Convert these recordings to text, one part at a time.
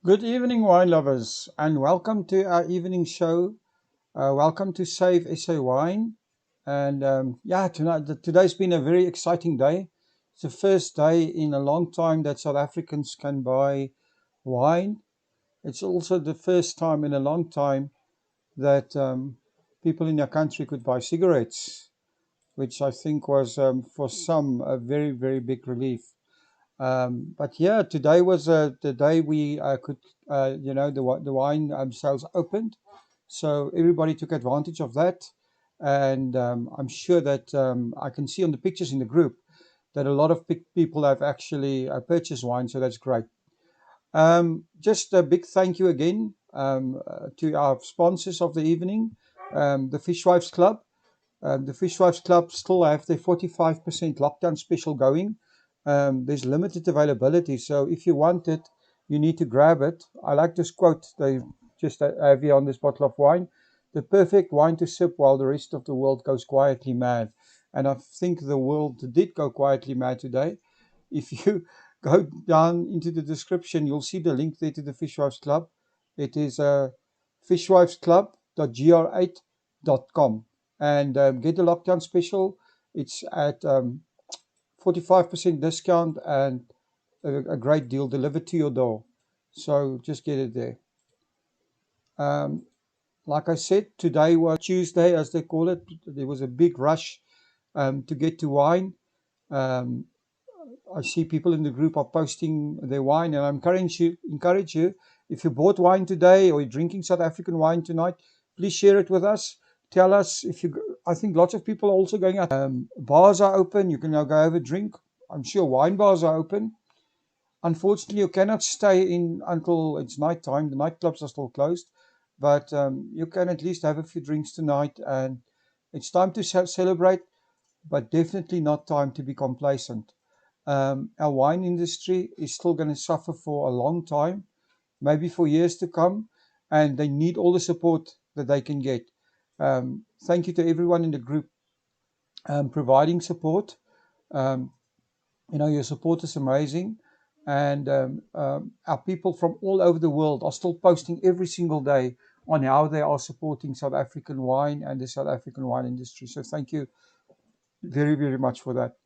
Good evening, wine lovers, and welcome to our evening show. Welcome to Save SA Wine. And today's been a very exciting day. It's the first day in a long time that South Africans can buy wine. It's also the first time in a long time that people in our country could buy cigarettes, which I think was for some a very, very big relief. But yeah, today was the day we could, the wine sales opened. So everybody took advantage of that. And I'm sure that I can see on the pictures in the group that a lot of people have actually purchased wine. So that's great. Just a big thank you again to our sponsors of the evening, the Fishwives Club. The Fishwives Club still have their 45% lockdown special going. There's limited availability, so if you want it, you need to grab it. I like this quote they just have here on this bottle of wine: "The perfect wine to sip while the rest of the world goes quietly mad." And I think the world did go quietly mad today. If you go down into the description, you'll see the link there to the Fishwives Club. It is fishwivesclub.gr8.com and get the lockdown special. It's at 45% discount and a great deal delivered to your door. So just get it there. Um, like I said, today was Tuesday, as they call it. There was a big rush to get to wine. Um, I see people in the group are posting their wine, and I encourage you, if you bought wine today or you're drinking South African wine tonight, please share it with us. Tell us if you. I think lots of people are also going out. Bars are open. You can now go have a drink. I'm sure wine bars are open. Unfortunately, you cannot stay in until it's night time. The nightclubs are still closed, but you can at least have a few drinks tonight. And it's time to celebrate, but definitely not time to be complacent. Our wine industry is still going to suffer for a long time, maybe for years to come, and they need all the support that they can get. Thank you to everyone in the group providing support. Um, your support is amazing, and our people from all over the world are still posting every single day on how they are supporting South African wine and the South African wine industry. So thank you very, very much for that.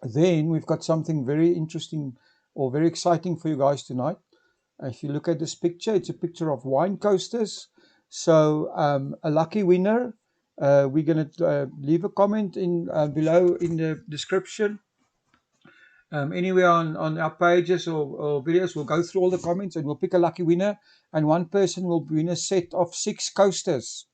Then we've got something very interesting or very exciting for you guys tonight. If you look at this picture, it's a picture of wine coasters. So a lucky winner. We're going to leave a comment in below in the description. Anywhere on our pages or videos, we'll go through all the comments and we'll pick a lucky winner. And one person will win a set of 6 coasters.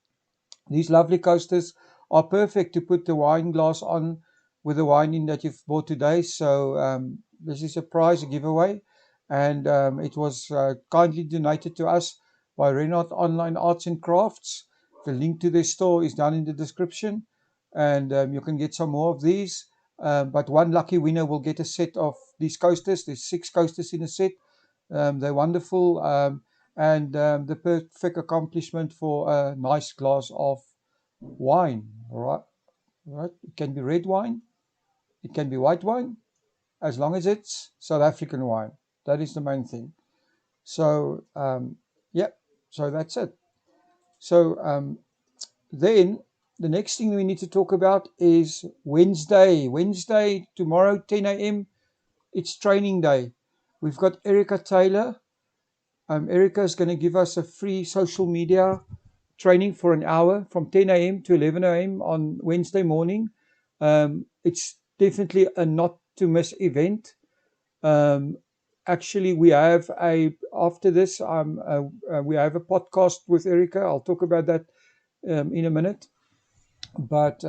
These lovely coasters are perfect to put the wine glass on with the wine in that you've bought today. So this is a prize, a giveaway. And it was kindly donated to us by Renault Online Arts and Crafts. The link to their store is down in the description. And you can get some more of these. But one lucky winner will get a set of these coasters. There's 6 coasters in a set. They're wonderful. And the perfect accomplishment for a nice glass of wine. All right. It can be red wine, it can be white wine, as long as it's South African wine. That is the main thing. So yeah, so that's it. So then the next thing we need to talk about is Wednesday. Wednesday, tomorrow, 10 a.m. It's training day. We've got Erica Taylor. Erica is going to give us a free social media training for an hour from 10 a.m. to 11 a.m. on Wednesday morning. It's definitely a not to miss event. Um, Actually, we have after this, we have a podcast with Erica. I'll talk about that in a minute. But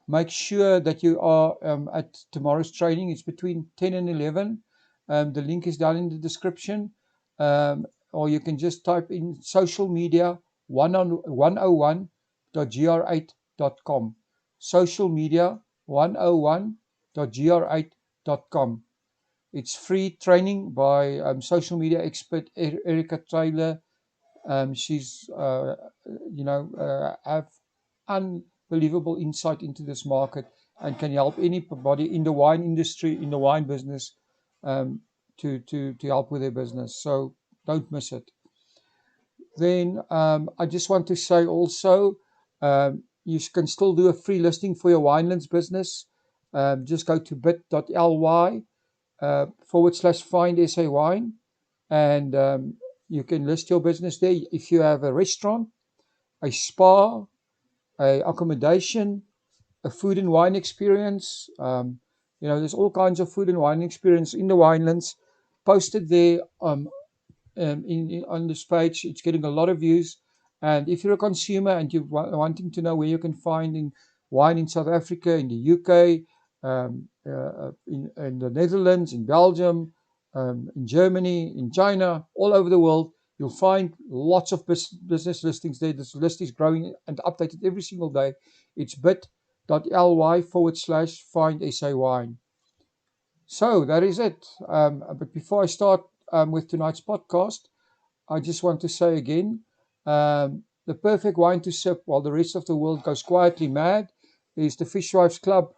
make sure that you are at tomorrow's training. It's between 10 and 11. The link is down in the description. Or you can just type in social media 101.gr8.com. Social media 101.gr8.com. It's free training by social media expert Erica Taylor. She's, have unbelievable insight into this market and can help anybody in the wine industry, in the wine business, to help with their business. So Don't miss it. Then I just want to say also, you can still do a free listing for your Winelands business. Just go to bit.ly /find SA wine, and you can list your business there. If you have a restaurant, a spa, a accommodation, a food and wine experience, there's all kinds of food and wine experience in the Winelands posted there. On this page, it's getting a lot of views. And if you're a consumer and you're wanting to know where you can find wine in South Africa, in the UK, in the Netherlands, in Belgium, in Germany, in China, all over the world, you'll find lots of business listings there. This list is growing and updated every single day. It's bit.ly /find SA wine. So that is it. But before I start with tonight's podcast, I just want to say again, the perfect wine to sip while the rest of the world goes quietly mad is the Fishwives Club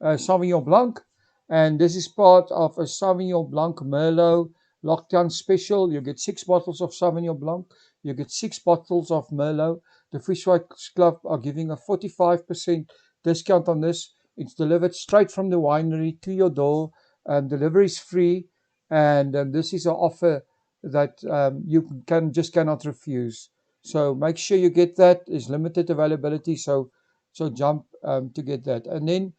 Sauvignon Blanc. And this is part of a Sauvignon Blanc Merlot lockdown special. You get 6 bottles of Sauvignon Blanc. You get 6 bottles of Merlot. The Fishwives Club are giving a 45% discount on this. It's delivered straight from the winery to your door. Delivery is free. And this is an offer that you cannot refuse. So make sure you get that. There's limited availability, so jump to get that. And then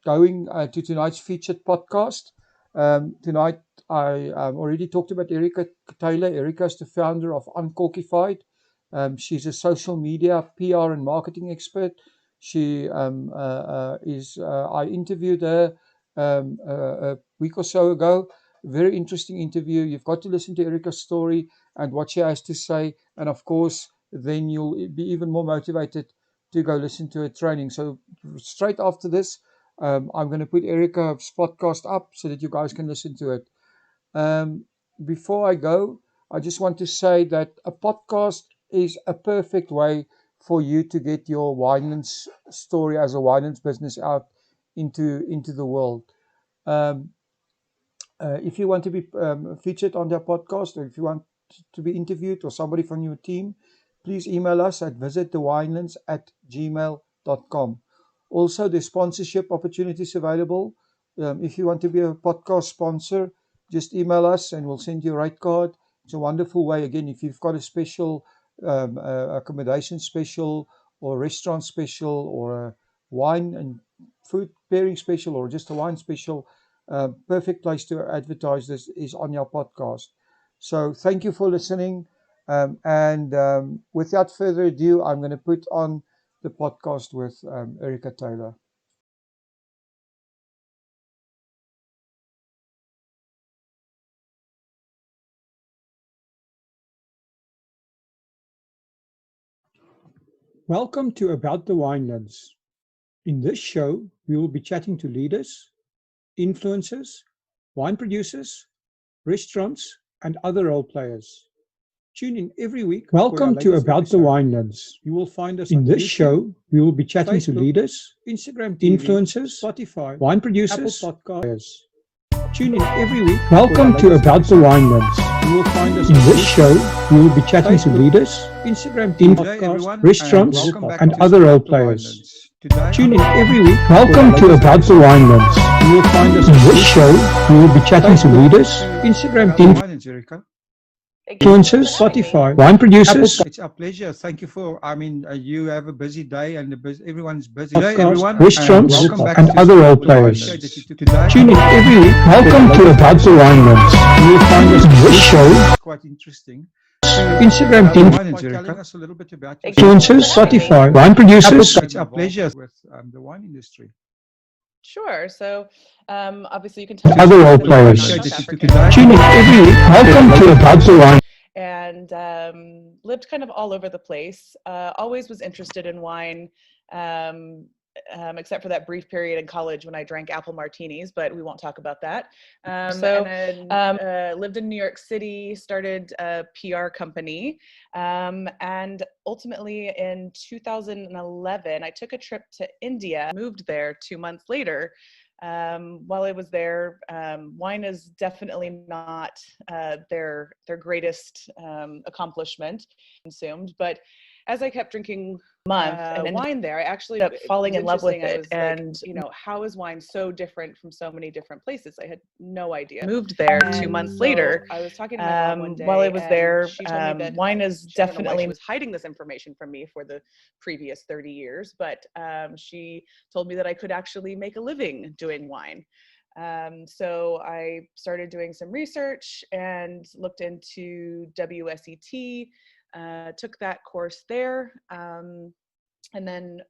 going to tonight's featured podcast. Tonight I already talked about Erica Taylor. Erica is the founder of Uncorkified. She's a social media, PR, and marketing expert. She I interviewed her a week or so ago. Very interesting interview. You've got to listen to Erica's story and what she has to say. And of course, then you'll be even more motivated to go listen to her training. So straight after this, I'm going to put Erica's podcast up so that you guys can listen to it. Before I go, I just want to say that a podcast is a perfect way for you to get your Winelands story as a Winelands business out into the world. If you want to be featured on their podcast, or if you want to be interviewed, or somebody from your team, please email us at visitthewinelands@gmail.com. Also, there's sponsorship opportunities available. If you want to be a podcast sponsor, just email us and we'll send you a rate card. It's a wonderful way. Again, if you've got a special accommodation special, or restaurant special, or a wine and food pairing special, or just a wine special, perfect place to advertise this is on your podcast. So thank you for listening. Without further ado, I'm going to put on the podcast with Erica Taylor. Welcome to About the Winelands. In this show, we will be chatting to leaders, influencers, wine producers, restaurants, and other role players. Tune in every week. Welcome to About the Winelands. You will find us in this show. We will be chatting Facebook, to leaders, Instagram, TV, influencers, Spotify, wine producers, Apple Podcasts. Tune in every week. Welcome to About the Winelands. You will find us in this show. We will be chatting Facebook, to leaders, Instagram, TV, podcast, restaurants, and other role players. Tune in every week. Welcome to About the Winelands. You will find us in this show. We will be chatting to leaders, Instagram, TV, influencers, Spotify, wine producers. It's our pleasure. Thank you for. You have a busy day, and everyone's busy. Today, everyone, restaurants, and other role players. Tune in every week. Welcome to About the Winelands. You will find us in this show. It's quite interesting. Instagram team, telling us a little bit about influencers, Spotify, wine producers. It's our pleasure with the wine industry. Sure. So obviously you can tell other role players. Tune in every week. Welcome to About the Wine. And lived kind of all over the place. Always was interested in wine, except for that brief period in college when I drank apple martinis, but we won't talk about that. Lived in New York City, started a PR company, and ultimately in 2011, I took a trip to India, moved there 2 months later, While I was there, wine is definitely not their greatest accomplishment consumed, but as I kept drinking wine there, I actually ended up falling in love with it. I was and like, you know, how is wine so different from so many different places? I had no idea. Moved there 2 months later. I was talking to my mom one day while I was there. She told me that wine is definitely, she was hiding this information from me for the previous 30 years, but she told me that I could actually make a living doing wine. So I started doing some research and looked into WSET, took that course there, and then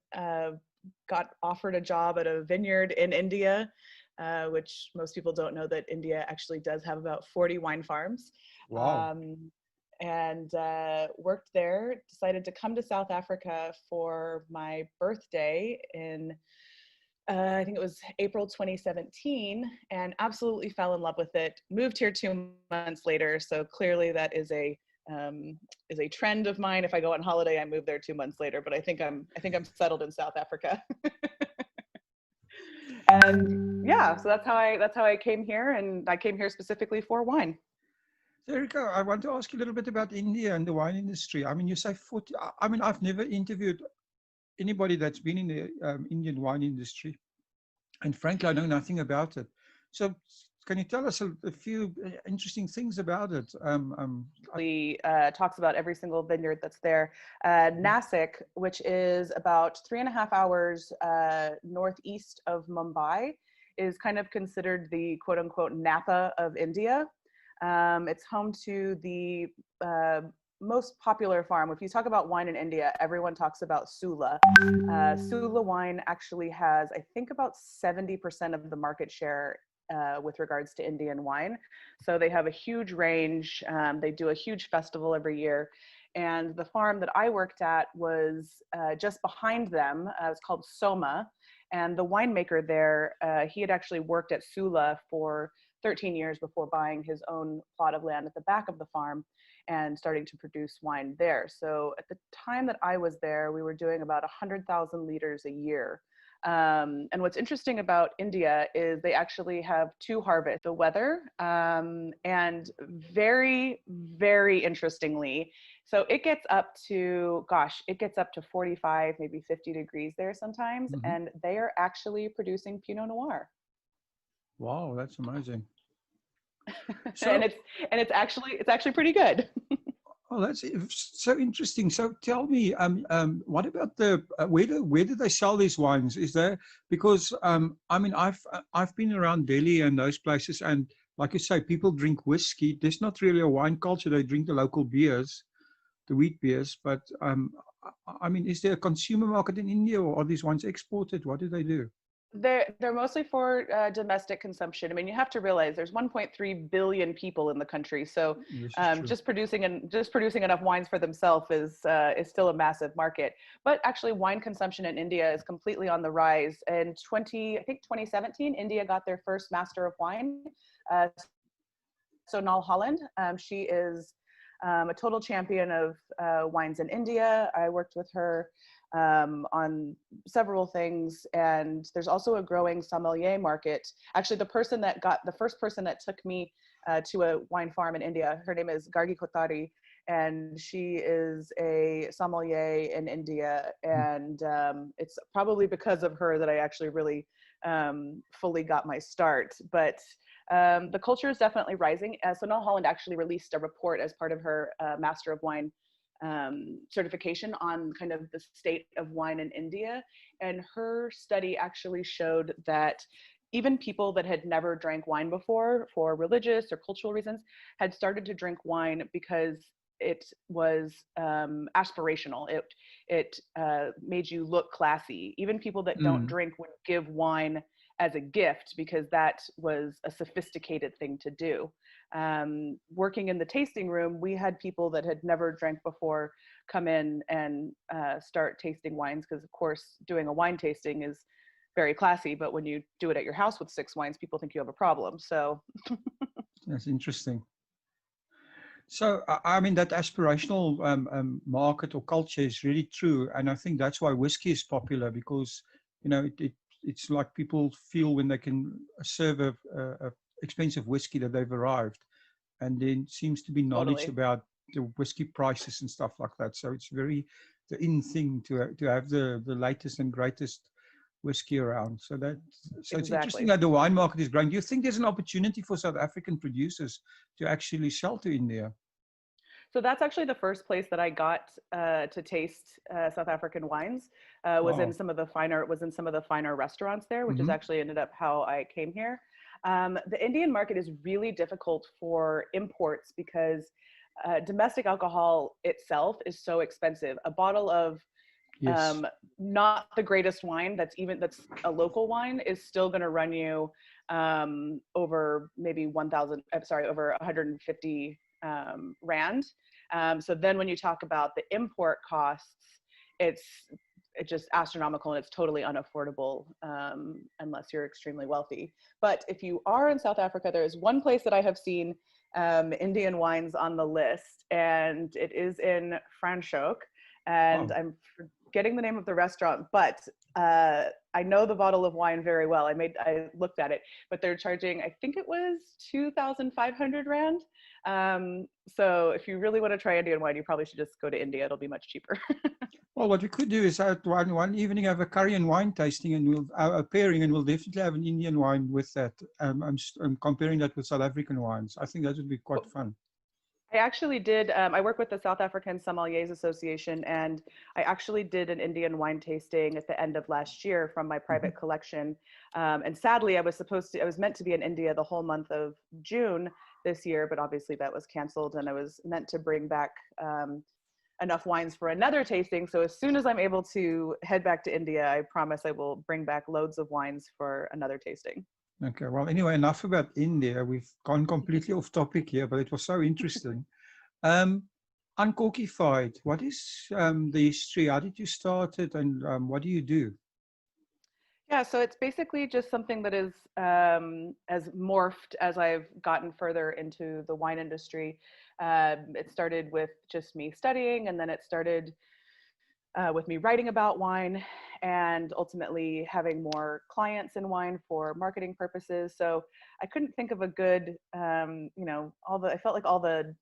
got offered a job at a vineyard in India, which most people don't know that India actually does have about 40 wine farms. Wow. And worked there, decided to come to South Africa for my birthday in I think it was April 2017, and absolutely fell in love with it. Moved here 2 months later, so clearly that is a trend of mine. If I go on holiday, I move there 2 months later. But I think I'm settled in South Africa. And yeah, so that's how I came here, and I came here specifically for wine. So Erica, I want to ask you a little bit about India and the wine industry. I mean, you say 40. I mean, I've never interviewed anybody that's been in the Indian wine industry, and frankly, I know nothing about it. So, can you tell us a few interesting things about it? Talks about every single vineyard that's there. Nasik, which is about 3.5 hours northeast of Mumbai, is kind of considered the quote unquote Napa of India. It's home to the most popular farm. If you talk about wine in India, everyone talks about Sula. Sula wine actually has, I think, about 70% of the market share with regards to Indian wine. So they have a huge range. They do a huge festival every year. And the farm that I worked at was just behind them. It's called Soma. And the winemaker there, he had actually worked at Sula for 13 years before buying his own plot of land at the back of the farm and starting to produce wine there. So at the time that I was there, we were doing about 100,000 liters a year. And what's interesting about India is they actually have 2 harvests, the weather, and very, very interestingly, so it gets up to, it gets up to 45, maybe 50 degrees there sometimes, and they are actually producing Pinot Noir. Wow, that's amazing. So, and it's actually pretty good. Oh, that's so interesting. So tell me, what about the where do they sell these wines? Is there, because I mean, I've been around Delhi and those places, and like you say, people drink whiskey. There's not really a wine culture. They drink the local beers, the wheat beers. But I mean, is there a consumer market in India, or are these wines exported? What do they do? They're mostly for domestic consumption. I mean, you have to realize there's 1.3 billion people in the country, so just producing enough wines for themselves is still a massive market. But actually, wine consumption in India is completely on the rise. In 2017, India got their first Master of Wine. Sonal Holland, she is a total champion of wines in India. I worked with her on several things, and there's also a growing sommelier market. Actually, the first person that took me to a wine farm in India, her name is Gargi Kotari, and she is a sommelier in India, and it's probably because of her that I actually really fully got my start. But the culture is definitely rising. Sonal Holland actually released a report as part of her Master of Wine certification on kind of the state of wine in India. And her study actually showed that even people that had never drank wine before for religious or cultural reasons had started to drink wine because it was aspirational. It made you look classy. Even people that don't drink would give wine as a gift because that was a sophisticated thing to do. Working in the tasting room, we had people that had never drank before come in and start tasting wines, because of course doing a wine tasting is very classy, but when you do it at your house with 6 wines, people think you have a problem. So that's interesting. So I mean, that aspirational market or culture is really true, and I think that's why whiskey is popular, because you know it's like people feel when they can serve a expensive whiskey that they've arrived, and then seems to be knowledge Totally. about the whiskey prices and stuff like that. So it's very the in thing to have the latest and greatest whiskey around. So it's interesting Exactly. that the wine market is growing. Do you think there's an opportunity for South African producers to actually sell to India? So that's actually the first place that I got to taste South African wines. Was in Wow. some of the finer restaurants there, which is Mm-hmm. actually ended up how I came here. The Indian market is really difficult for imports because domestic alcohol itself is so expensive. A bottle of Yes. um, not the greatest wine that's a local wine is still going to run you over maybe 1,000. I'm sorry, over 150 rand. So then when you talk about the import costs, it's just astronomical and it's totally unaffordable unless you're extremely wealthy. But if you are in South Africa, there is one place that I have seen Indian wines on the list, and it is in Franschhoek. And Wow. I'm forgetting the name of the restaurant, but I know the bottle of wine very well. I looked at it, but they're charging, I think it was 2,500 rand. So if you really want to try Indian wine, you probably should just go to India. It'll be much cheaper. Well, what we could do is have one evening have a curry and wine tasting, and we'll a pairing, and we'll definitely have an Indian wine with that. I'm comparing that with South African wines. I think that would be quite fun. I actually did. I work with the South African Sommeliers Association, and I actually did an Indian wine tasting at the end of last year from my Mhm. private collection. And sadly, I was meant to be in India the whole month of June this year, but obviously that was canceled, and I was meant to bring back enough wines for another tasting. So as soon as I'm able to head back to India, I promise I will bring back loads of wines for another tasting. Okay. Well, anyway, enough about India. We've gone completely off topic here, but it was so interesting. Um, Uncorkified. What is the history? How did you start it, and what do you do? Yeah, so it's basically just something that is as morphed as I've gotten further into the wine industry. It started with just me studying, and then it started with me writing about wine, and ultimately having more clients in wine for marketing purposes. So I couldn't think of a good, I felt like all the,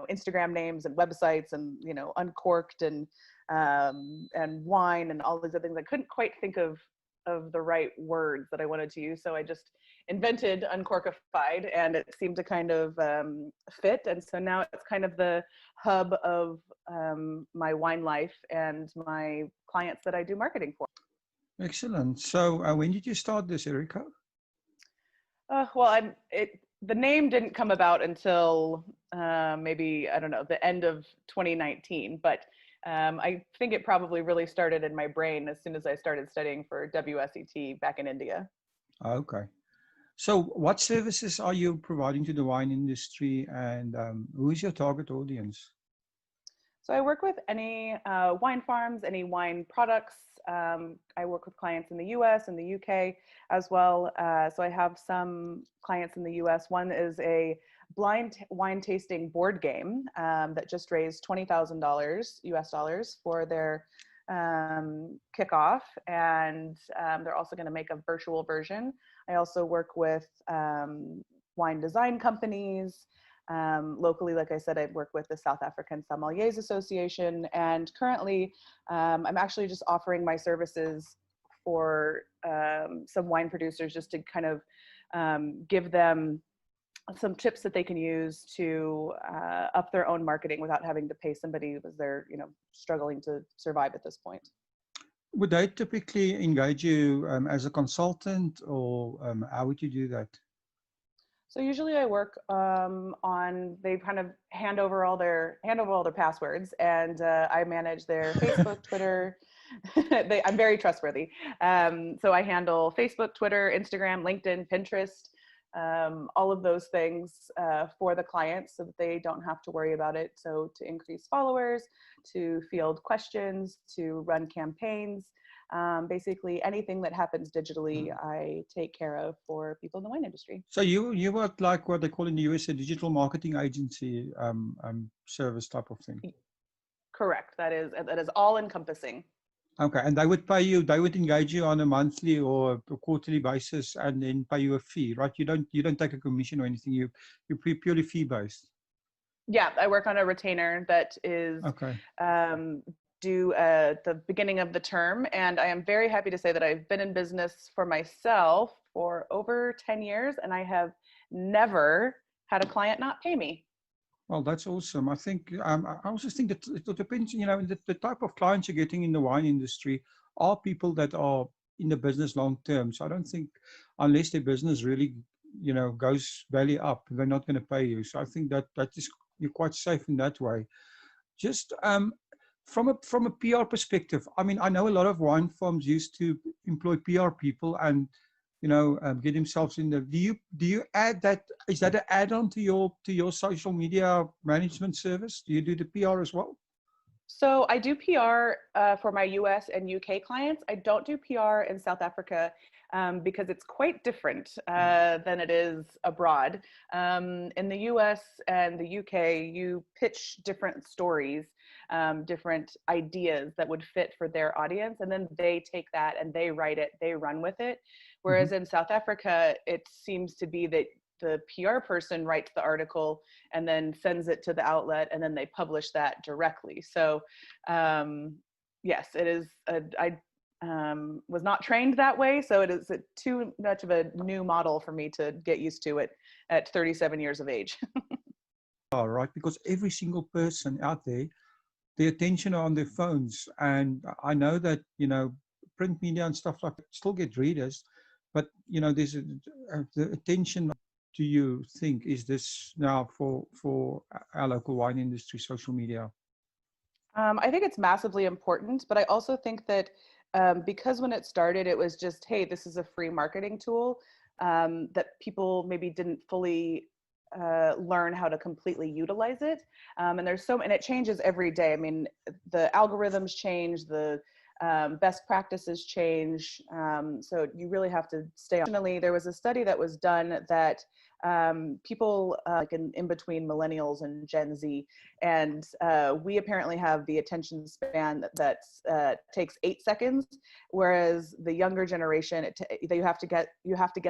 Instagram names and websites and, Uncorked and wine and all these other things. I couldn't quite think of the right words that I wanted to use. So I just invented Uncorkified, and it seemed to kind of fit. And so now it's kind of the hub of my wine life and my clients that I do marketing for. Excellent. So, when did you start this, Erica? Well, the name didn't come about until maybe, I don't know, the end of 2019, but I think it probably really started in my brain as soon as I started studying for WSET back in India. Okay. So, what services are you providing to the wine industry, and who is your target audience? So I work with any wine farms, any wine products. I work with clients in the US and the UK as well. So I have some clients in the US. One is a blind wine tasting board game that just raised $20,000 US dollars for their kickoff. And they're also going to make a virtual version. I also work with wine design companies. Locally, like I said, I work with the South African Sommeliers Association, and currently I'm actually just offering my services for some wine producers just to kind of give them some tips that they can use to up their own marketing without having to pay somebody because they're, struggling to survive at this point. Would they typically engage you as a consultant, or how would you do that? So usually I work they kind of hand over all their passwords, and I manage their Facebook, Twitter. I'm very trustworthy. So I handle Facebook, Twitter, Instagram, LinkedIn, Pinterest, all of those things for the clients so that they don't have to worry about it. So to increase followers, to field questions, to run campaigns, basically anything that happens digitally, I take care of for people in the wine industry. So you work like what they call in the US a digital marketing agency service type of thing. Correct. That is all encompassing. Okay, and they would pay you. They would engage you on a monthly or a quarterly basis, and then pay you a fee, right? You don't take a commission or anything. You purely fee based. Yeah, I work on a retainer that is Okay. um, due at the beginning of the term. And I am very happy to say that I've been in business for myself for over 10 years, and I have never had a client not pay me. Well, that's awesome. I think I also think that it depends. The type of clients you're getting in the wine industry are people that are in the business long term. So I don't think unless their business really, goes belly up, they're not going to pay you. So I think that is you're quite safe in that way. Just from a PR perspective, I mean, I know a lot of wine farms used to employ PR people and get themselves in the. Do you add that? Is that an add-on to your social media management service? Do you do the PR as well? So I do PR for my US and UK clients. I don't do PR in South Africa because it's quite different than it is abroad. In the US and the UK, you pitch different stories, different ideas that would fit for their audience, and then they take that and they write it, they run with it. Mm-hmm. Whereas in South Africa, it seems to be that the PR person writes the article and then sends it to the outlet, and then they publish that directly. So yes, it is. I was not trained that way, so it is too much of a new model for me to get used to it at 37 years of age. All right, because every single person out there, the attention are on their phones, and I know that print media and stuff like that still get readers, but there's the attention. Do you think is this now for our local wine industry, social media? I think it's massively important, but I also think that because when it started, it was just, hey, this is a free marketing tool, that people maybe didn't fully learn how to completely utilize it. And and it changes every day. I mean, the algorithms change, the best practices change. So you really have to stay on. There was a study that was done that people like in between millennials and Gen Z, and we apparently have the attention span that takes 8 seconds, whereas the younger generation, you have to get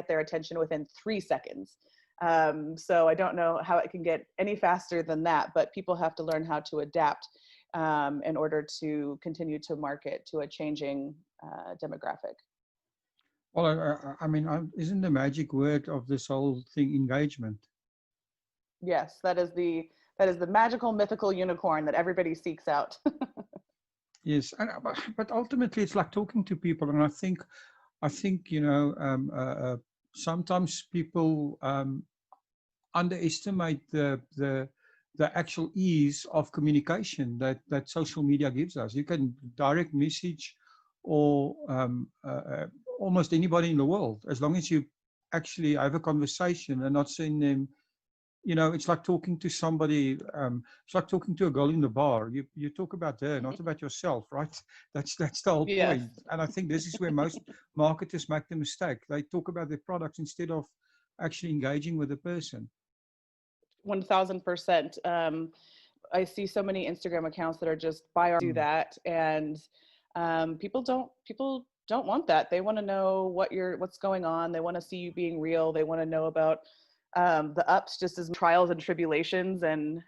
their attention within 3 seconds. So I don't know how it can get any faster than that, but people have to learn how to adapt in order to continue to market to a changing demographic. Well, I mean, isn't the magic word of this whole thing engagement? Yes, that is the magical mythical unicorn that everybody seeks out. Yes, but ultimately, it's like talking to people, and I think sometimes people underestimate the actual ease of communication that social media gives us. You can direct message or almost anybody in the world, as long as you actually have a conversation and not send them. It's like talking to somebody. It's like talking to a girl in the bar. You talk about her, not about yourself, right? That's the whole Yes, point. And I think this is where most marketers make the mistake. They talk about their products instead of actually engaging with the person. 1000%. I see so many Instagram accounts that are just buy or do that, and people don't want that. They want to know what's going on. They want to see you being real. They want to know about the ups just as trials and tribulations, and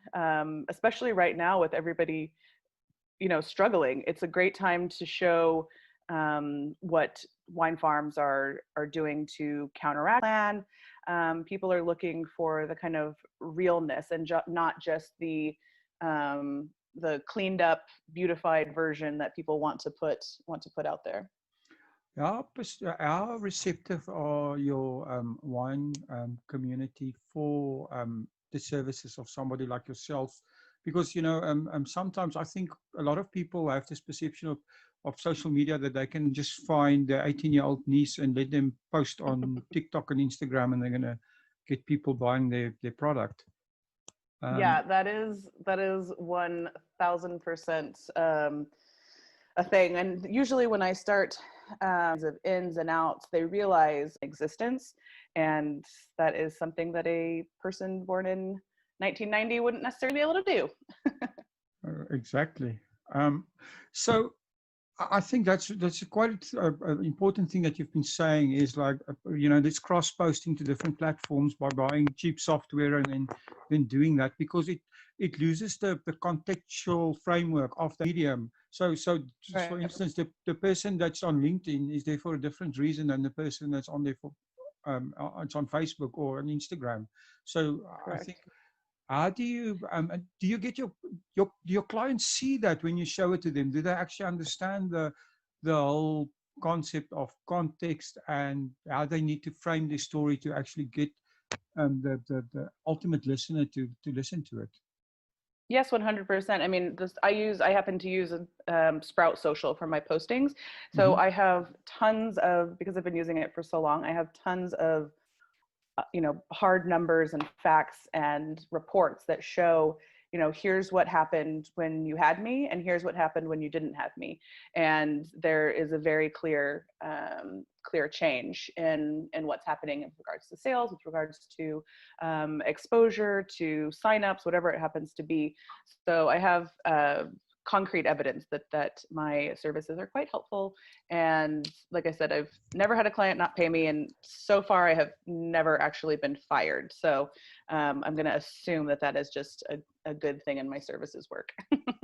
especially right now with everybody struggling. It's a great time to show what wine farms are doing to counteract plan. People are looking for the kind of realness and not just the cleaned up, beautified version that people want to put out there. How receptive are your wine community for the services of somebody like yourself? Because sometimes I think a lot of people have this perception of social media that they can just find their 18-year-old niece and let them post on TikTok and Instagram, and they're gonna get people buying their product. Yeah, that is 1000% a thing. And usually when I start of ins and outs, they realize existence, and that is something that a person born in 1990 wouldn't necessarily be able to do. Exactly. So I think that's quite an important thing that you've been saying is like, this cross-posting to different platforms by buying cheap software and then doing that, because it loses the contextual framework of the medium. So just Right. for instance, the person that's on LinkedIn is there for a different reason than the person that's on there for it's on Facebook or on Instagram. So I Correct. think, how do you get your clients see that when you show it to them? Do they actually understand the whole concept of context and how they need to frame their story to actually get the ultimate listener to listen to it? Yes, 100%. I mean, I happen to use Sprout Social for my postings. So Hmm. I have tons of, because I've been using it for so long, I have tons of hard numbers and facts and reports that show, here's what happened when you had me, and here's what happened when you didn't have me. And there is a very clear change in what's happening in regards to sales, with regards to exposure, to signups, whatever it happens to be. So I have concrete evidence that my services are quite helpful. And like I said, I've never had a client not pay me, and so far I have never actually been fired. So I'm going to assume that is just a good thing in my services work.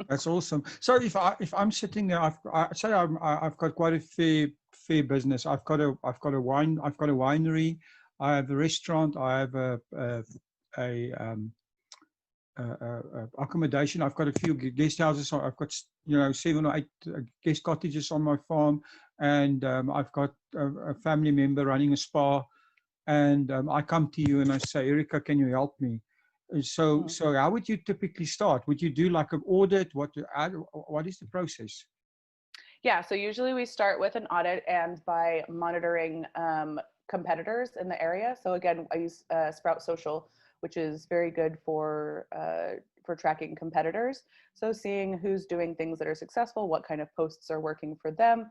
That's awesome. So if I'm sitting there, I've got quite a fair business. I've got a winery, I have a restaurant, I have a accommodation. I've got a few guest houses. I've got 7 or 8 guest cottages on my farm, and I've got a family member running a spa. And I come to you and I say, Erica, can you help me? So how would you typically start? Would you do like an audit? What is the process? Yeah, so usually we start with an audit and by monitoring competitors in the area. So again, I use Sprout Social, which is very good for tracking competitors. So seeing who's doing things that are successful, what kind of posts are working for them.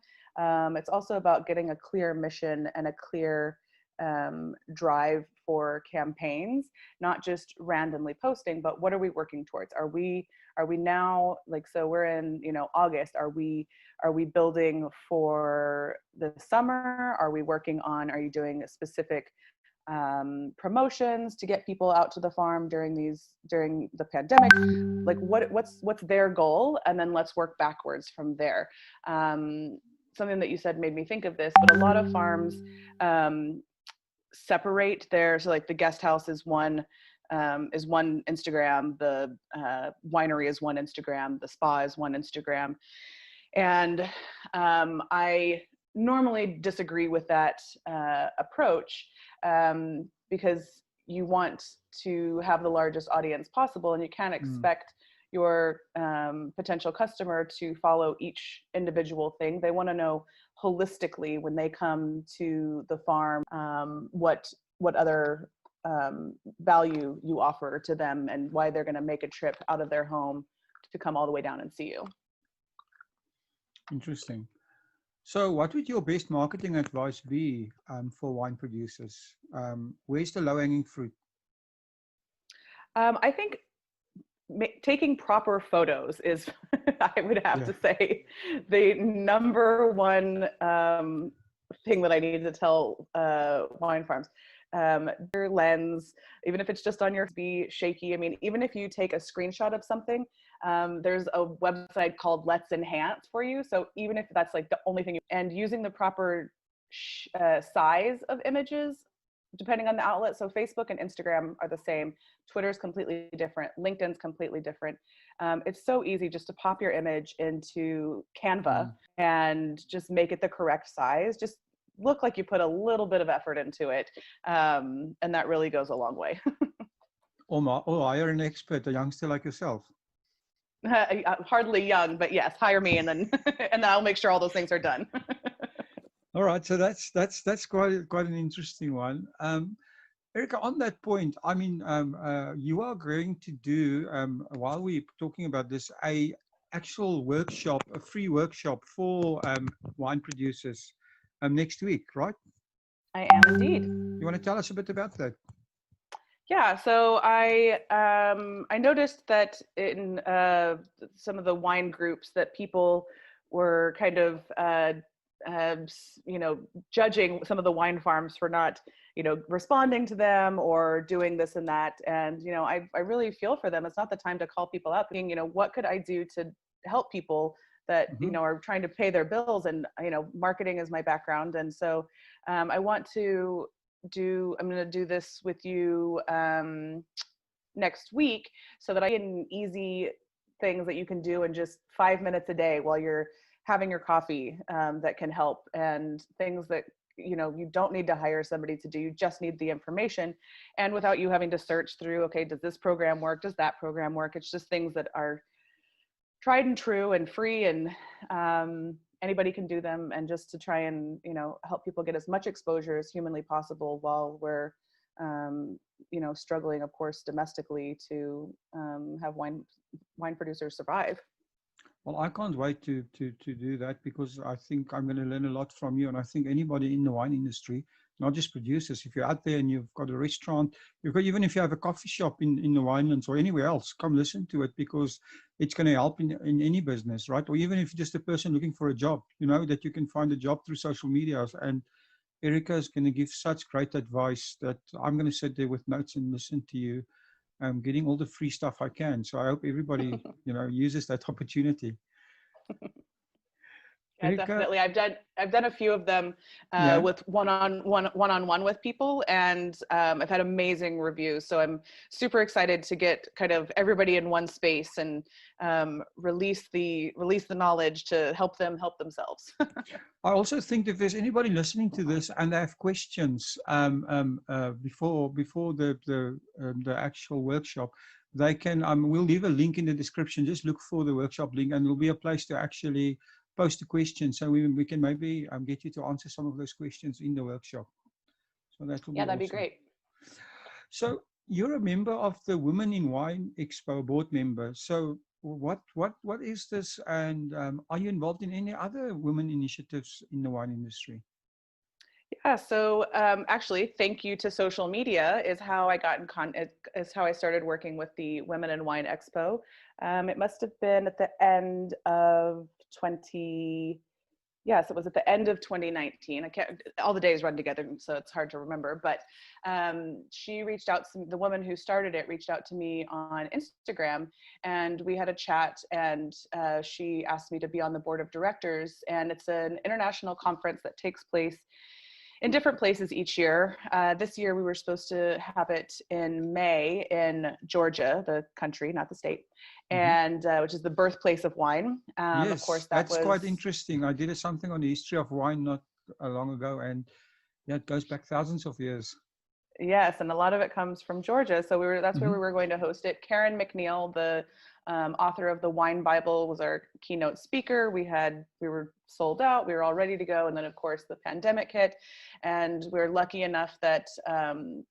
It's also about getting a clear mission and a clear drive for campaigns, not just randomly posting, but what are we working towards? Are we now, like, so we're in August, are we building for the summer? Are you doing specific promotions to get people out to the farm during the pandemic? Like what's their goal? And then let's work backwards from there. Something that you said made me think of this, but a lot of farms separate so like the guest house is one Instagram, the winery is one Instagram, the spa is one Instagram. And I normally disagree with that approach, because you want to have the largest audience possible, and you can't expect your potential customer to follow each individual thing. They want to know holistically when they come to the farm, what other value you offer to them, and why they're going to make a trip out of their home to come all the way down and see you. Interesting. So what would your best marketing advice be for wine producers? Where's the low-hanging fruit? I think taking proper photos is, I would have to say, the number one thing that I need to tell wine farms. Your lens, even if it's just on your, be shaky. I mean, even if you take a screenshot of something, there's a website called Let's Enhance for you. So even if that's like the only thing, and using the proper size of images, depending on the outlet. So Facebook and Instagram are the same. Twitter's completely different. LinkedIn's completely different. It's so easy just to pop your image into Canva and just make it the correct size. Just look like you put a little bit of effort into it. And that really goes a long way. Or hire an expert, a youngster like yourself. Hardly young, but yes, hire me, and then and I'll make sure all those things are done. All right, so that's quite an interesting one. Erica, on that point, I mean, you are going to do, while we're talking about this, a actual workshop, a free workshop for wine producers next week, right? I am indeed. You want to tell us a bit about that? Yeah, so I noticed that in some of the wine groups that people were kind of judging some of the wine farms for not responding to them or doing this and that. And I really feel for them. It's not the time to call people out, being what could I do to help people that are trying to pay their bills. And marketing is my background, and so I want to I'm going to do this with you next week, so that I can easy things that you can do in just 5 minutes a day while you're having your coffee, that can help, and things that you don't need to hire somebody to do. You just need the information, and without you having to search through, okay, does this program work, does that program work? It's just things that are tried and true and free, and anybody can do them, and just to try and help people get as much exposure as humanly possible while we're struggling, of course, domestically to have wine producers survive. Well, I can't wait to do that, because I think I'm going to learn a lot from you. And I think anybody in the wine industry, not just producers, if you're out there and you've got a restaurant, even if you have a coffee shop in the winelands or anywhere else, come listen to it, because it's going to help in any business, right? Or even if you're just a person looking for a job, that you can find a job through social media. And Erica is going to give such great advice that I'm going to sit there with notes and listen to you. I'm getting all the free stuff I can. So I hope everybody, uses that opportunity. Yeah, Erica? Definitely. I've done a few of them with one-on-one with people, and I've had amazing reviews. So I'm super excited to get kind of everybody in one space and release the knowledge to help them help themselves. I also think if there's anybody listening to this and they have questions before the actual workshop, they can. We'll leave a link in the description. Just look for the workshop link, and there'll be a place to actually post a question, so we can maybe get you to answer some of those questions in the workshop. So that will be that'd awesome. be great. So you're a member of the Women in Wine Expo, board member. So what is this, and are you involved in any other women initiatives in the wine industry? Yeah, so actually, thank you to social media is how I got is how I started working with the Women in Wine Expo. It must have been at the end of Yes, it was at the end of 2019. I can't, all the days run together, so it's hard to remember. But she reached out to the woman who started it, reached out to me on Instagram, and we had a chat. And she asked me to be on the board of directors. And it's an international conference that takes place in different places each year. This year we were supposed to have it in May in Georgia, the country, not the state, and which is the birthplace of wine. Yes, of course, that's quite interesting. I did something on the history of wine not long ago, and yeah, it goes back thousands of years. Yes, and a lot of it comes from Georgia. So that's where we were going to host it. Karen McNeil, the author of the Wine Bible, was our keynote speaker. We were sold out. We were all ready to go. And then of course the pandemic hit, and we were lucky enough that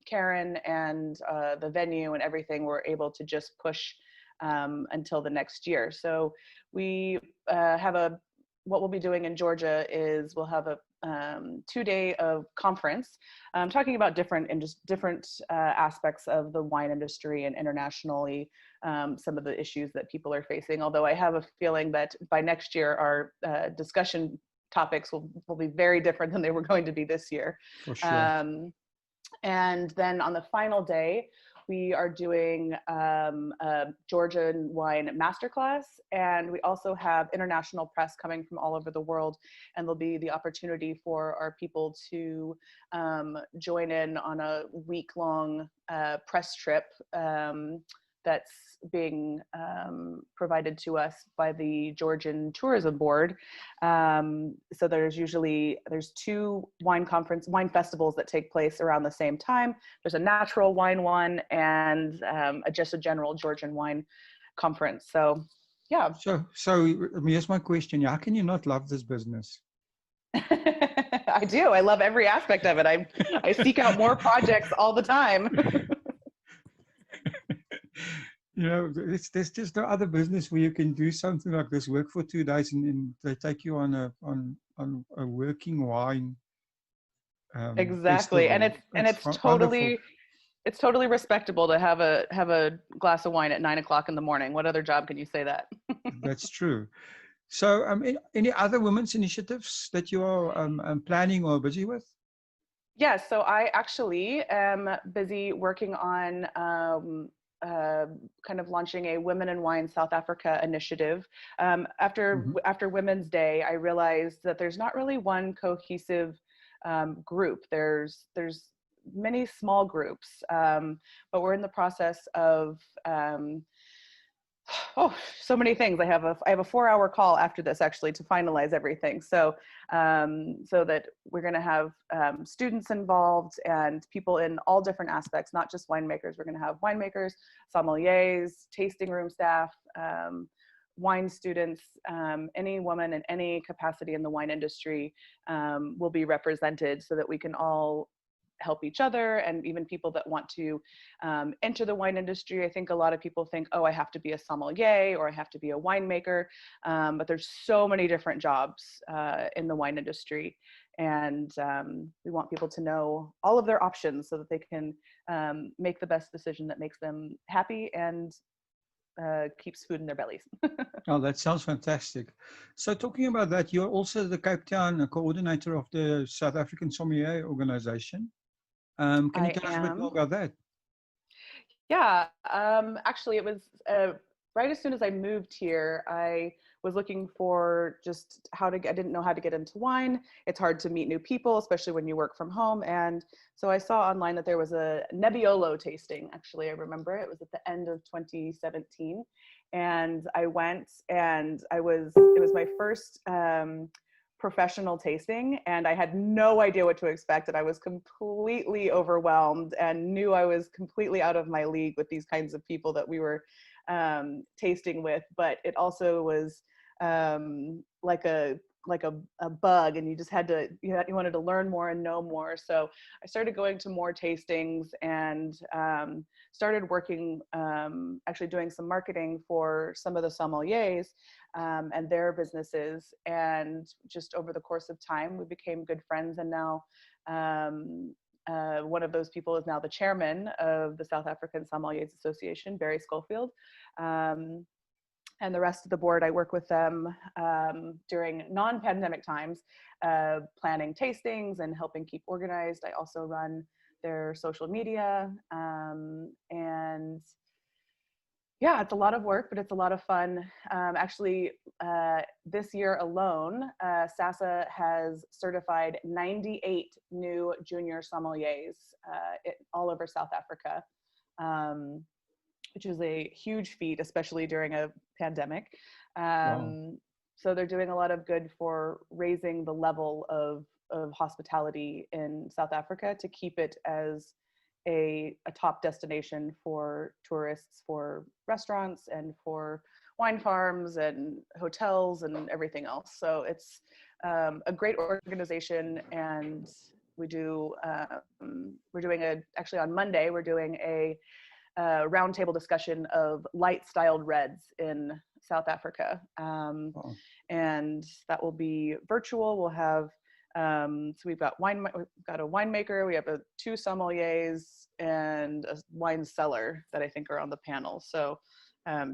Karen and the venue and everything were able to just push until the next year. So we what we'll be doing in Georgia is we'll have a 2-day of conference talking about different aspects of the wine industry and internationally some of the issues that people are facing. Although I have a feeling that by next year our discussion topics will be very different than they were going to be this year. For sure. And then on the final day, we are doing a Georgian wine masterclass, and we also have international press coming from all over the world, and there'll be the opportunity for our people to join in on a week-long press trip that's being provided to us by the Georgian Tourism Board. So there's 2 wine festivals that take place around the same time. There's a natural wine one and just a general Georgian wine conference. So yeah. So here's my question. How can you not love this business? I do. I love every aspect of it. I seek out more projects all the time. There's just no other business where you can do something like this, work for 2 days, and they take you on a working wine. Exactly, festival. It's totally respectable to have a glass of wine at 9 o'clock in the morning. What other job can you say that? That's true. So, any other women's initiatives that you are planning or busy with? Yes, so I actually am busy working on uh, kind of launching a Women in Wine South Africa initiative. Mm-hmm. After Women's Day, I realized that there's not really one cohesive group. There's many small groups, but we're in the process of oh, so many things. I have a 4-hour call after this actually to finalize everything. So so that we're going to have students involved and people in all different aspects, not just winemakers. We're going to have winemakers, sommeliers, tasting room staff, wine students, any woman in any capacity in the wine industry will be represented so that we can all help each other, and even people that want to enter the wine industry. I think a lot of people think, oh, I have to be a sommelier or I have to be a winemaker, but there's so many different jobs in the wine industry, and we want people to know all of their options so that they can make the best decision that makes them happy and keeps food in their bellies. Oh, that sounds fantastic. So talking about that, you're also the Cape Town coordinator of the South African Sommelier Organization. Can you I tell us a bit more am. about that? Yeah, actually, it was right as soon as I moved here, I was looking for just how to get, I didn't know how to get into wine. It's hard to meet new people, especially when you work from home. And so I saw online that there was a Nebbiolo tasting. Actually, I remember it was at the end of 2017. And I went and it was my first professional tasting, and I had no idea what to expect, and I was completely overwhelmed and knew I was completely out of my league with these kinds of people that we were tasting with. But it also was like a bug, and you just had to you wanted to learn more and know more. So I started going to more tastings and started working, actually doing some marketing for some of the sommeliers and their businesses. And just over the course of time, we became good friends. And now one of those people is now the chairman of the South African Sommeliers Association, Barry Schofield. And the rest of the board, I work with them during non-pandemic times, planning tastings and helping keep organized. I also run their social media, and yeah, it's a lot of work, but it's a lot of fun. Actually, this year alone, SASA has certified 98 new junior sommeliers all over South Africa, which is a huge feat, especially during a pandemic. Wow. So they're doing a lot of good for raising the level of hospitality in South Africa to keep it as a top destination for tourists, for restaurants, and for wine farms and hotels and everything else. So it's a great organization, and we do. We're doing actually on Monday. We're doing a roundtable discussion of light styled reds in South Africa, Wow. and that will be virtual. We'll have so we've got a winemaker, we have two sommeliers, and a wine cellar that I think are on the panel. So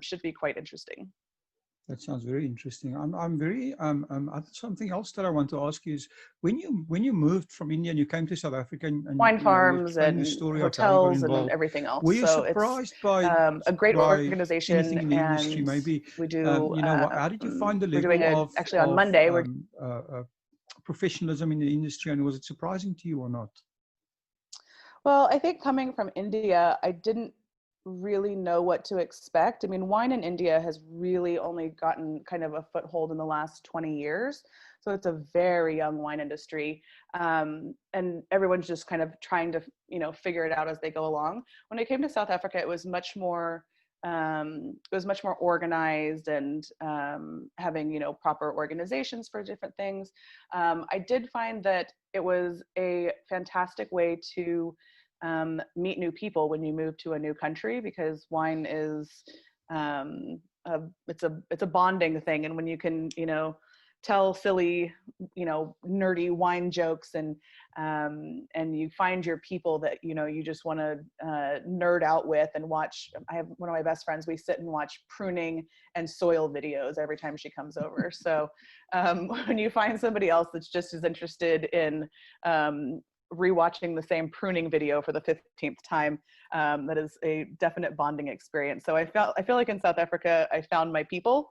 should be quite interesting. That sounds very interesting. I'm very something else that I want to ask you is when you moved from India and you came to South Africa, and Wine you farms explained the and story of how you got hotels and involved, everything were else. you So it's surprised by a great by organization, anything in the industry? and Maybe we do. how did you find the We're doing level actually on of Monday. We're professionalism in the industry, and was it surprising to you or not? Well, I think coming from India, I didn't really know what to expect. I mean, wine in India has really only gotten kind of a foothold in the last 20 years. So it's a very young wine industry. And everyone's just kind of trying to, figure it out as they go along. When I came to South Africa, it was much more organized, and having proper organizations for different things. I did find that it was a fantastic way to meet new people when you move to a new country, because wine is it's a bonding thing, and when you can tell silly, nerdy wine jokes, and you find your people that, you just want to nerd out with and watch. I have one of my best friends, we sit and watch pruning and soil videos every time she comes over. So when you find somebody else that's just as interested in rewatching the same pruning video for the 15th time, that is a definite bonding experience. So I feel like in South Africa, I found my people.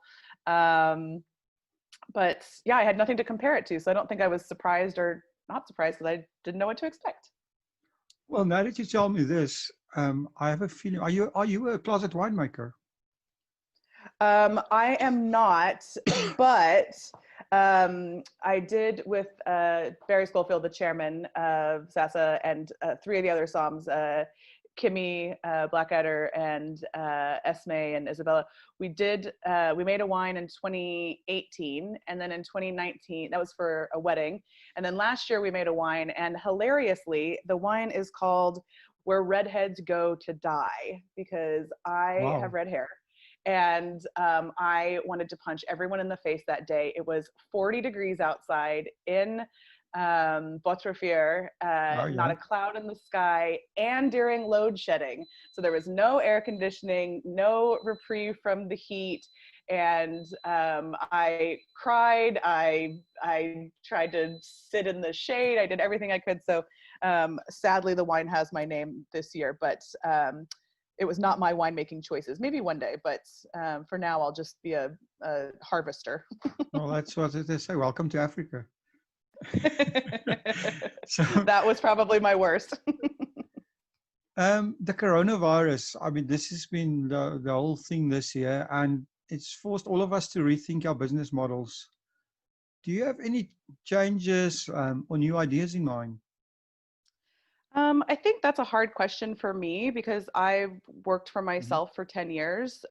But yeah, I had nothing to compare it to. So I don't think I was surprised or not surprised, because I didn't know what to expect. Well, now that you tell me this, I have a feeling, are you a closet winemaker? I am not, but I did with Barry Schofield, the chairman of SASA, and 3 of the other SOMs, Kimmy, Blackadder, and Esme and Isabella. We made a wine in 2018, and then in 2019, that was for a wedding. And then last year we made a wine, and hilariously, the wine is called Where Redheads Go to Die, because I have red hair. And I wanted to punch everyone in the face that day. It was 40 degrees outside in Botrifier, not a cloud in the sky, and during load shedding. So there was no air conditioning, no reprieve from the heat. And I cried. I tried to sit in the shade. I did everything I could. So sadly, the wine has my name this year, but it was not my winemaking choices. Maybe one day, but for now, I'll just be a harvester. Well, that's what they say. Welcome to Africa. So, that was probably my worst. The coronavirus, I mean, this has been the whole thing this year, and it's forced all of us to rethink our business models. Do you have any changes or new ideas in mind? I think that's a hard question for me, because I've worked for myself for 10 years.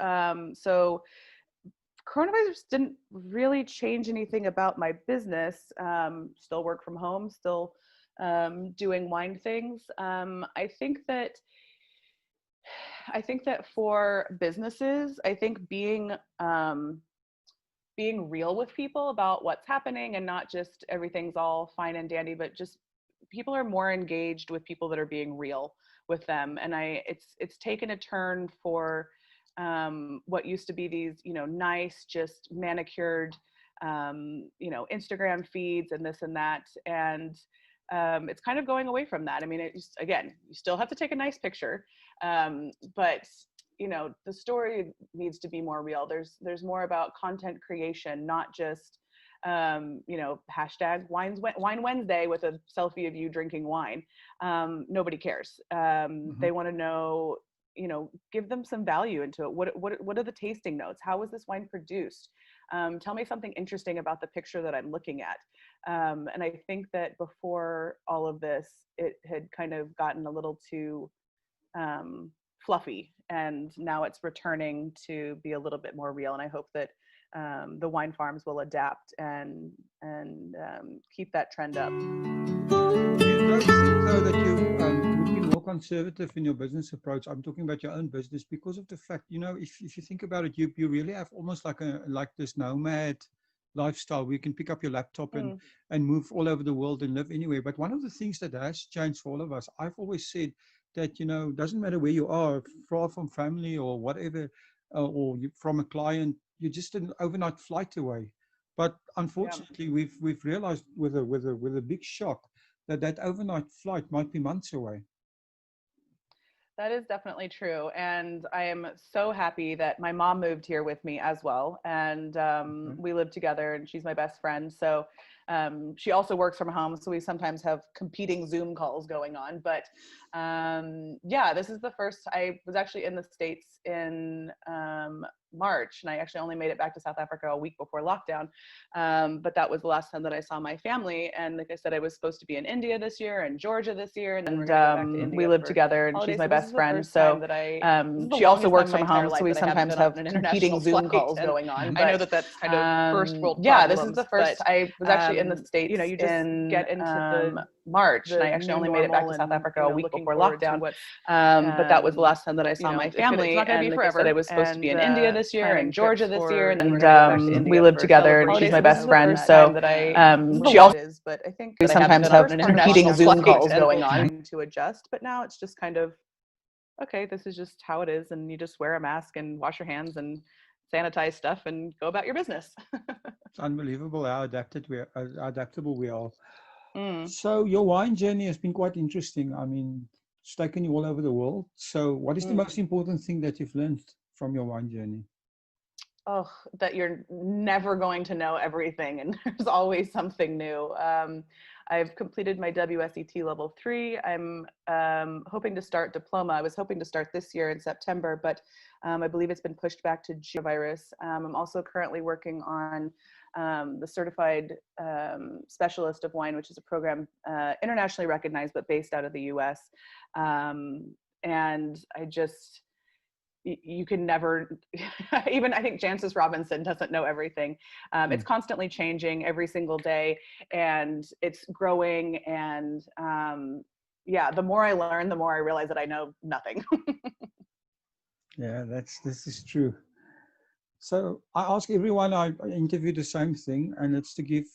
So coronavirus didn't really change anything about my business. Still work from home, still doing wine things. I think that for businesses, I think being real with people about what's happening, and not just everything's all fine and dandy, but just people are more engaged with people that are being real with them. And it's taken a turn for what used to be these, nice, just manicured, Instagram feeds and this and that. And it's kind of going away from that. I mean, again, you still have to take a nice picture, but the story needs to be more real. There's more about content creation, not just hashtag Wine Wednesday with a selfie of you drinking wine. Nobody cares. They want to know, give them some value into it. What are the tasting notes? How was this wine produced? Tell me something interesting about the picture that I'm looking at. And I think that before all of this, it had kind of gotten a little too fluffy, and now it's returning to be a little bit more real. And I hope that the wine farms will adapt and keep that trend up. Do you don't think, though, that you would be more conservative in your business approach? I'm talking about your own business, because of the fact, if you think about it, you really have almost like this nomad lifestyle where you can pick up your laptop and move all over the world and live anywhere. But one of the things that has changed for all of us, I've always said that, it doesn't matter where you are, far from family or whatever, or from a client, you're just an overnight flight away. But unfortunately, we've realized with a big shock that overnight flight might be months away. That is definitely true. And I am so happy that my mom moved here with me as well. And we live together, and she's my best friend. So she also works from home. So we sometimes have competing Zoom calls going on. But this is the first. I was actually in the States in March, and I actually only made it back to South Africa a week before lockdown. But that was the last time that I saw my family. And like I said, I was supposed to be in India this year and Georgia this year, and we live together, and she's my best friend. So she also works from home, so we sometimes have competing Zoom calls going on. I know that that's kind of first world problems. This is the first. I was actually in the States. You just get into March, and I actually only made it back to South Africa a week before lockdown. But that was the last time that I saw my family. And like I said, I was supposed to be in India this year and Georgia this year, and we lived together. And she's my best friend, so she also but I think we sometimes have competing Zoom calls going on to adjust. But now it's just kind of okay. This is just how it is, and you just wear a mask and wash your hands and sanitize stuff and go about your business. It's unbelievable how adaptable we are. So your wine journey has been quite interesting. I mean, it's taken you all over the world. So what is the most important thing that you've learned from your wine journey? Oh, that you're never going to know everything, and there's always something new. I've completed my WSET level 3. I'm hoping to start diploma. I was hoping to start this year in September, but I believe it's been pushed back to June. I'm also currently working on the Certified Specialist of Wine, which is a program internationally recognized, but based out of the US. And I just, you can never, even I think Jancis Robinson doesn't know everything. It's constantly changing every single day, and it's growing. And yeah, the more I learn, the more I realize that I know nothing. Yeah, this is true. So I ask everyone I interview the same thing, and it's to give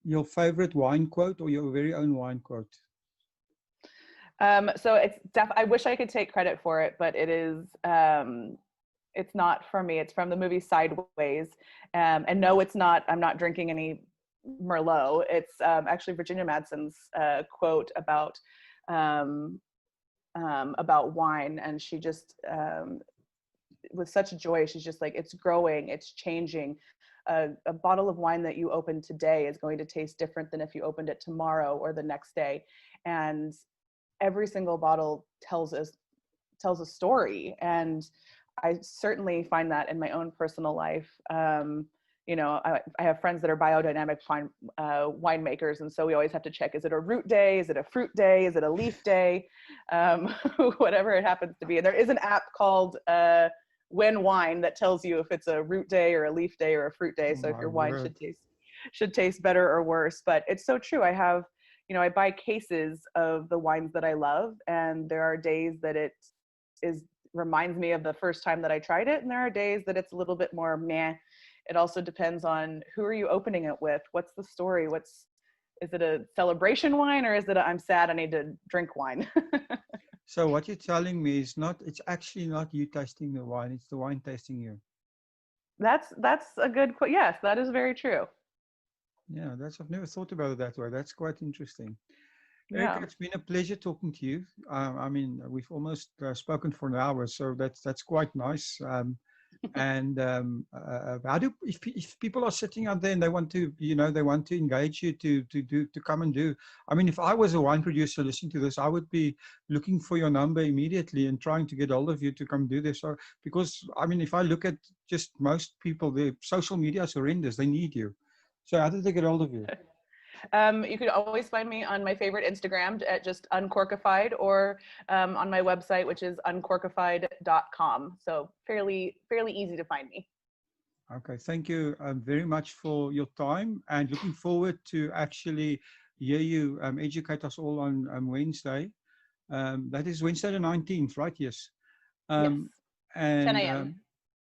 your favorite wine quote or your very own wine quote. So it's I wish I could take credit for it, but it is, it's not from me. It's from the movie Sideways. And no, it's not, I'm not drinking any Merlot. It's actually Virginia Madsen's quote about wine. And she just, with such joy, she's just like, it's growing, it's changing. A bottle of wine that you open today is going to taste different than if you opened it tomorrow or the next day. And every single bottle tells a story, and I certainly find that in my own personal life. You know, I have friends that are biodynamic winemakers, and so we always have to check: is it a root day? Is it a fruit day? Is it a leaf day? Whatever it happens to be. And there is an app called When Wine that tells you if it's a root day or a leaf day or a fruit day. So if your wine should taste better or worse. But it's so true. I have, you know, I buy cases of the wines that I love, and there are days that it reminds me of the first time that I tried it, and there are days that it's a little bit more meh. It also depends on who are you opening it with, what's the story, is it a celebration wine, or is it I'm sad, I need to drink wine? So what you're telling me is it's actually not you tasting the wine, it's the wine tasting you. That's a good, yes, that is very true. Yeah, I've never thought about it that way. That's quite interesting. Yeah. Erica, it's been a pleasure talking to you. I mean, we've almost spoken for an hour, so that's quite nice. And if people are sitting out there and they want to, they want to engage you to come and do. I mean, if I was a wine producer listening to this, I would be looking for your number immediately and trying to get hold of you to come do this. So, because I mean, if I look at just most people, their social media is horrendous. They need you. So how did they get hold of you? You could always find me on my favorite Instagram at just Uncorkified, or on my website, which is uncorkified.com. So fairly easy to find me. Okay, thank you very much for your time, and looking forward to actually hear you educate us all on Wednesday. That is Wednesday the 19th, right? Yes. Yes. And 10 a.m.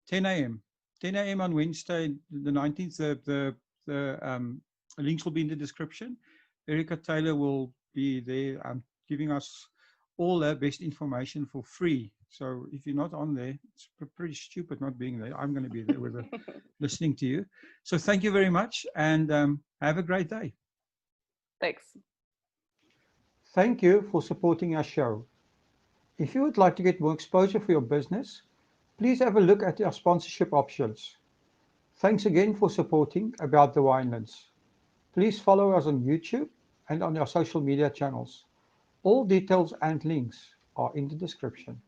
10 a.m. 10 a.m. on Wednesday the 19th. The links will be in the description. Erica Taylor will be there giving us all the best information for free. So if you're not on there, it's pretty stupid not being there. I'm going to be there with listening to you. So thank you very much, and have a great day. Thanks. Thank you for supporting our show. If you would like to get more exposure for your business, please have a look at our sponsorship options. Thanks again for supporting About the Winelands. Please follow us on YouTube and on our social media channels. All details and links are in the description.